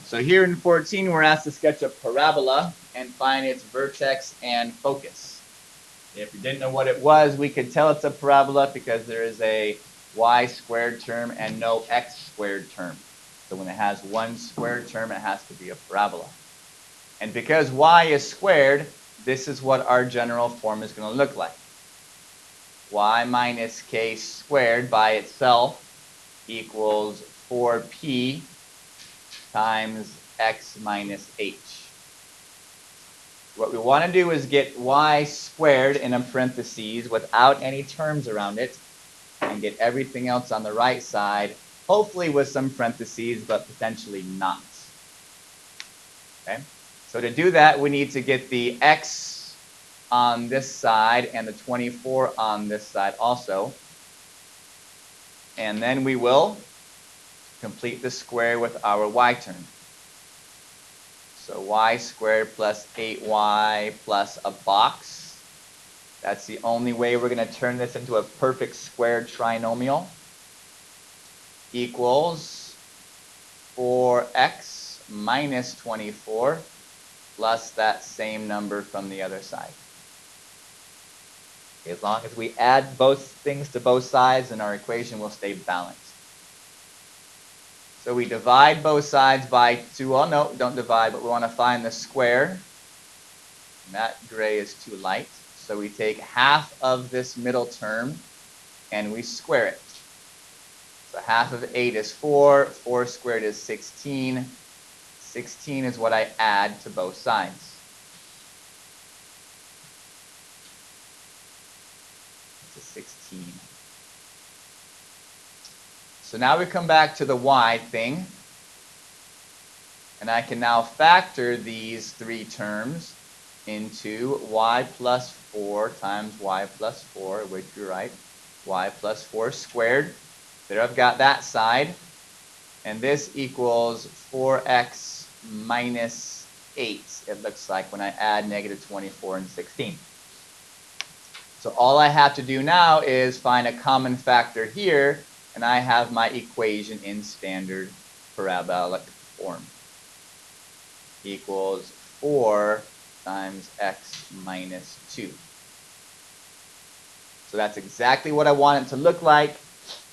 So here in 14, we're asked to sketch a parabola and find its vertex and focus. If we didn't know what it was, we could tell it's a parabola because there is a y squared term and no x squared term. So when it has one squared term, it has to be a parabola. And because y is squared, this is what our general form is going to look like. Y minus k squared by itself equals 4p times x minus h. What we want to do is get y squared in a parentheses without any terms around it and get everything else on the right side, hopefully with some parentheses, but potentially not. Okay? So to do that, we need to get the x on this side and the 24 on this side also. And then we will complete the square with our y term. So y squared plus 8y plus a box. That's the only way we're going to turn this into a perfect squared trinomial. Equals 4x minus 24 plus that same number from the other side. Okay, as long as we add both things to both sides, then our equation will stay balanced. So we divide both sides by 2. Oh, no, don't divide, but we want to find the square. And that gray is too light. So we take half of this middle term and we square it. So half of 8 is 4. 4 squared is 16. 16 is what I add to both sides. It's a 16. So now we come back to the y thing. And I can now factor these three terms into y plus 4 times y plus 4, which you're right, y plus 4 squared. There I've got that side. And this equals 4x minus 8, it looks like, when I add negative 24 and 16. So all I have to do now is find a common factor here, and I have my equation in standard parabolic form. Equals 4 times x minus 2. So that's exactly what I want it to look like.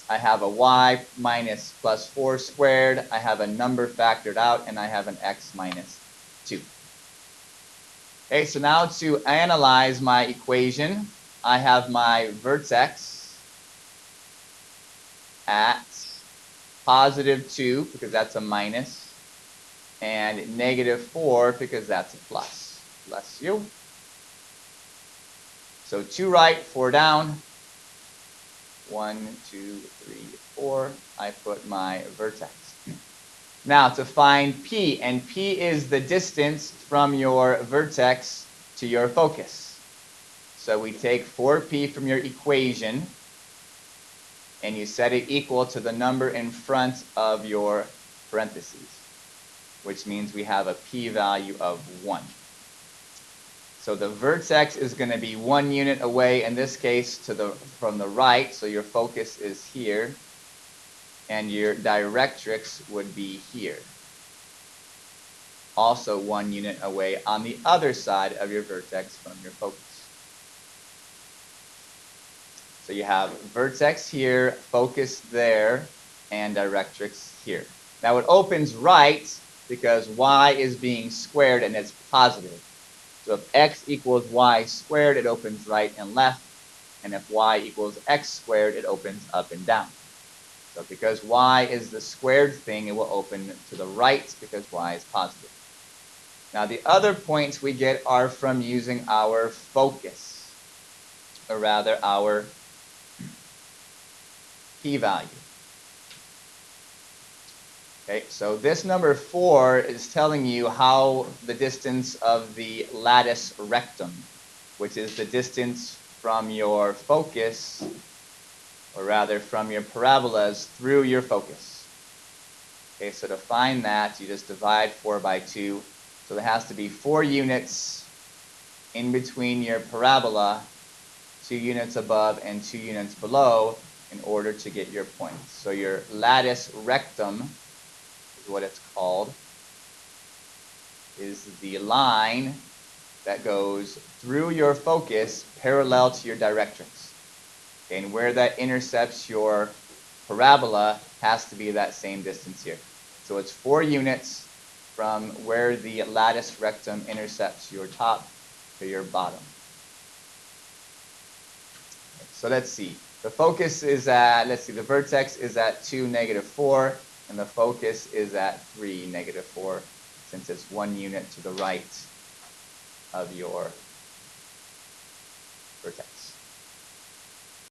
I have a y minus plus 4 squared, I have a number factored out, and I have an x minus 2. Okay, so now to analyze my equation, I have my vertex at positive 2, because that's a minus, and negative 4, because that's a plus. Bless you. So 2 right, 4 down. 1, 2, 3, 4. I put my vertex. Now to find P, and P is the distance from your vertex to your focus. So we take 4P from your equation, and you set it equal to the number in front of your parentheses, which means we have a p-value of 1. So the vertex is going to be 1 unit away, in this case, from the right, so your focus is here, and your directrix would be here. Also 1 unit away on the other side of your vertex from your focus. So you have vertex here, focus there, and directrix here. Now it opens right because y is being squared and it's positive. So if x equals y squared, it opens right and left. And if y equals x squared, it opens up and down. So because y is the squared thing, it will open to the right because y is positive. Now the other points we get are from using our focus, or rather our p-value. Okay, so this number 4 is telling you how the distance of the lattice rectum, which is the distance from your focus, or rather from your parabolas through your focus. Okay, so to find that, you just divide 4 by 2. So there has to be 4 units in between your parabola, 2 units above and 2 units below, in order to get your points. So your lattice rectum is what it's called. is the line that goes through your focus parallel to your directrix. Okay, and where that intercepts your parabola has to be that same distance here. So it's 4 units from where the lattice rectum intercepts your top to your bottom. Okay, so let's see. The focus is at, let's see, the vertex is at 2, -4, and the focus is at 3, -4, since it's 1 unit to the right of your vertex.